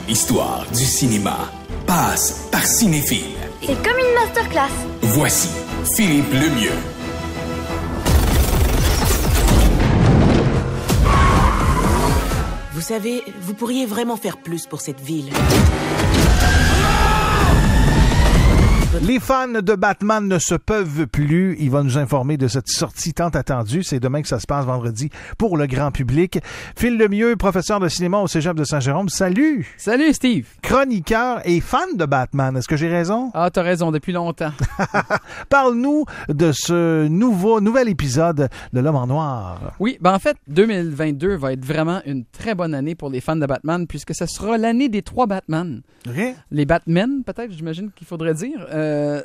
L'histoire du cinéma passe par Cinéphile. C'est comme une masterclass. Voici Philippe Lemieux. Vous savez, vous pourriez vraiment faire plus pour cette ville. Les fans de Batman ne se peuvent plus. Il va nous informer de cette sortie tant attendue. C'est demain que ça se passe, vendredi, pour le grand public. Phil Lemieux, professeur de cinéma au Cégep de Saint-Jérôme. Salut! Salut, Steve! Chroniqueur et fan de Batman. Est-ce que j'ai raison? Ah, t'as raison, depuis longtemps. Parle-nous de ce nouvel épisode de L'Homme en Noir. Oui, en fait, 2022 va être vraiment une très bonne année pour les fans de Batman, puisque ce sera l'année des 3 Batman. Okay. Les Batmen, peut-être, j'imagine qu'il faudrait dire.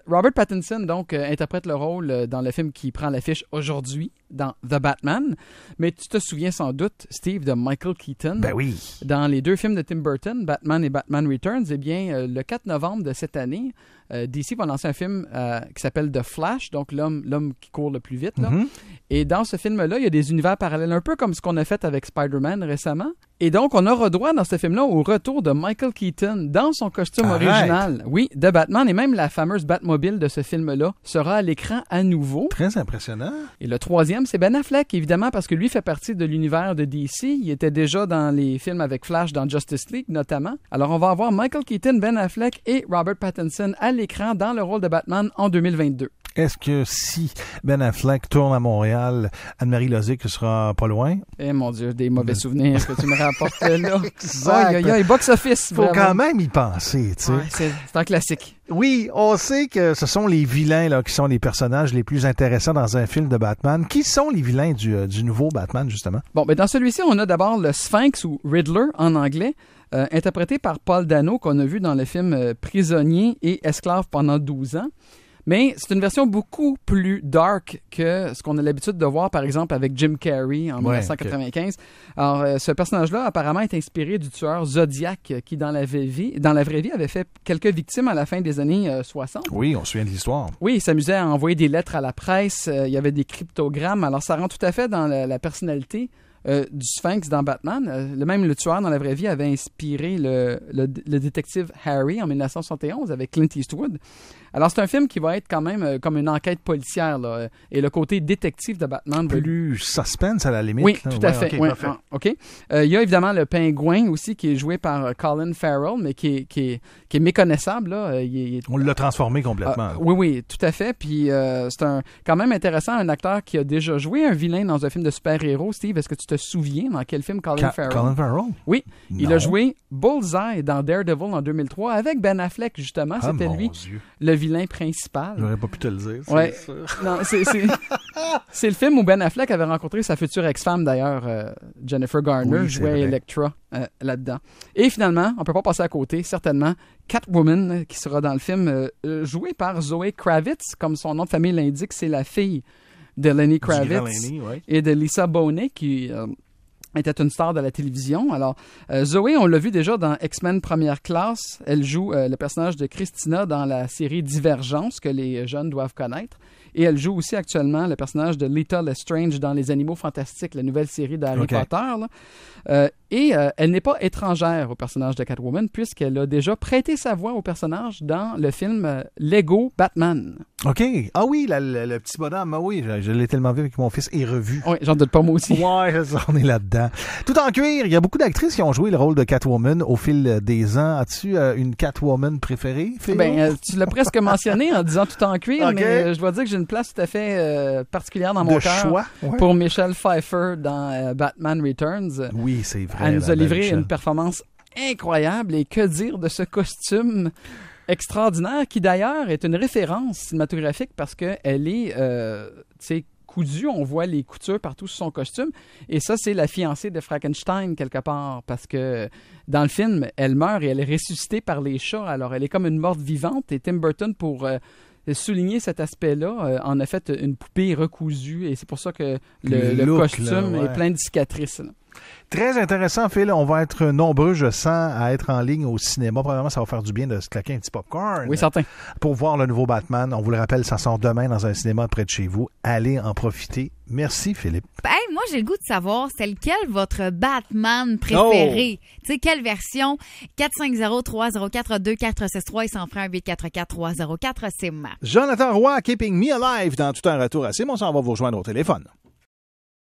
Robert Pattinson, donc, interprète le rôle dans le film qui prend l'affiche aujourd'hui, dans The Batman. Mais tu te souviens sans doute, Steve, de Michael Keaton. Ben oui. Dans les 2 films de Tim Burton, Batman et Batman Returns, eh bien, le 4 novembre de cette année, DC va lancer un film qui s'appelle The Flash, donc l'homme qui court le plus vite. Là. Mm-hmm. Et dans ce film-là, il y a des univers parallèles, un peu comme ce qu'on a fait avec Spider-Man récemment. Et donc, on aura droit dans ce film-là au retour de Michael Keaton dans son costume original. Oui, de Batman. Et même la fameuse Batmobile de ce film-là sera à l'écran à nouveau. Très impressionnant. Et le 3e, c'est Ben Affleck, évidemment, parce que lui fait partie de l'univers de DC. Il était déjà dans les films avec Flash, dans Justice League notamment. Alors, on va avoir Michael Keaton, Ben Affleck et Robert Pattinson à l'écran dans le rôle de Batman en 2022. Est-ce que si Ben Affleck tourne à Montréal, Anne-Marie Lozic sera pas loin? Eh mon Dieu, des mauvais souvenirs que tu me rapportes là. Exact. Box-office. Faut quand même y penser, tu sais. Ouais, c'est un classique. Oui, on sait que ce sont les vilains là qui sont les personnages les plus intéressants dans un film de Batman. Qui sont les vilains du nouveau Batman, justement? Bon, dans celui-ci, on a d'abord le Sphinx ou Riddler en anglais, interprété par Paul Dano, qu'on a vu dans le film Prisonnier et Esclave pendant 12 ans. Mais c'est une version beaucoup plus dark que ce qu'on a l'habitude de voir, par exemple, avec Jim Carrey en 1995. Okay. Alors, ce personnage-là, apparemment, est inspiré du tueur Zodiac qui, dans la vraie vie, avait fait quelques victimes à la fin des années 60. Oui, on se souvient de l'histoire. Oui, il s'amusait à envoyer des lettres à la presse. Il y avait des cryptogrammes. Alors, ça rentre tout à fait dans la personnalité du Sphinx dans Batman. Le tueur dans la vraie vie avait inspiré le détective Harry en 1971 avec Clint Eastwood. Alors, c'est un film qui va être quand même comme une enquête policière, là, et le côté détective de Batman. Plus suspense à la limite. Oui, là. Tout à fait. OK. Il y a évidemment le pingouin aussi qui est joué par Colin Farrell, mais qui est méconnaissable. Là. On l'a transformé complètement. Oui, tout à fait. Puis c'est quand même intéressant, un acteur qui a déjà joué un vilain dans un film de super-héros. Steve, est-ce que tu te souviens dans quel film Colin Farrell? Colin Farrell? Oui. Non. Il a joué Bullseye dans Daredevil en 2003 avec Ben Affleck, justement. C'était lui, le vilain principal. J'aurais pas pu te le dire. Ouais. Non, c'est le film où Ben Affleck avait rencontré sa future ex-femme, d'ailleurs, Jennifer Garner, jouait Elektra là-dedans. Et finalement, on peut pas passer à côté, certainement, Catwoman, qui sera dans le film, jouée par Zoe Kravitz, comme son nom de famille l'indique, c'est la fille de Lenny Kravitz et de Lisa Bonet, qui était une star de la télévision. Alors, Zoé, on l'a vu déjà dans X-Men Première Classe. Elle joue le personnage de Christina dans la série Divergence, que les jeunes doivent connaître. Et elle joue aussi actuellement le personnage de Lita Lestrange dans Les Animaux Fantastiques, la nouvelle série d'Harry Potter. Là. Et elle n'est pas étrangère au personnage de Catwoman, puisqu'elle a déjà prêté sa voix au personnage dans le film Lego Batman. OK. Ah oui, le petit bonhomme. Ah oui, je l'ai tellement vu avec mon fils et revu. Oui, j'en doute pas moi aussi. Ouais, on est là-dedans. Tout en cuir, il y a beaucoup d'actrices qui ont joué le rôle de Catwoman au fil des ans. As-tu une Catwoman préférée, Phil? Tu l'as presque mentionné en disant tout en cuir, mais je dois dire que j'ai une place tout à fait particulière dans mon cœur pour Michelle Pfeiffer dans Batman Returns. Oui, c'est vrai. Elle nous a livré une performance incroyable, et que dire de ce costume extraordinaire qui d'ailleurs est une référence cinématographique parce qu'elle est cousue, on voit les coutures partout sur son costume, et ça c'est la fiancée de Frankenstein quelque part, parce que dans le film elle meurt et elle est ressuscitée par les chats, alors elle est comme une morte vivante, et Tim Burton pour souligner cet aspect-là, en a fait une poupée recousue, et c'est pour ça que le costume est plein de cicatrices. Là. Très intéressant, Phil. On va être nombreux, je sens, à être en ligne au cinéma. Probablement, ça va faire du bien de se claquer un petit popcorn. Oui, certain. Pour voir le nouveau Batman. On vous le rappelle, ça sort demain dans un cinéma près de chez vous. Allez en profiter. Merci, Philippe. Moi, j'ai le goût de savoir, c'est lequel votre Batman préféré? Tu sais, quelle version? 450-304-2463 et sans frein 844-304, c'est ma. Jonathan Roy, Keeping Me Alive, dans tout un retour à Simon. On s'en va vous rejoindre au téléphone.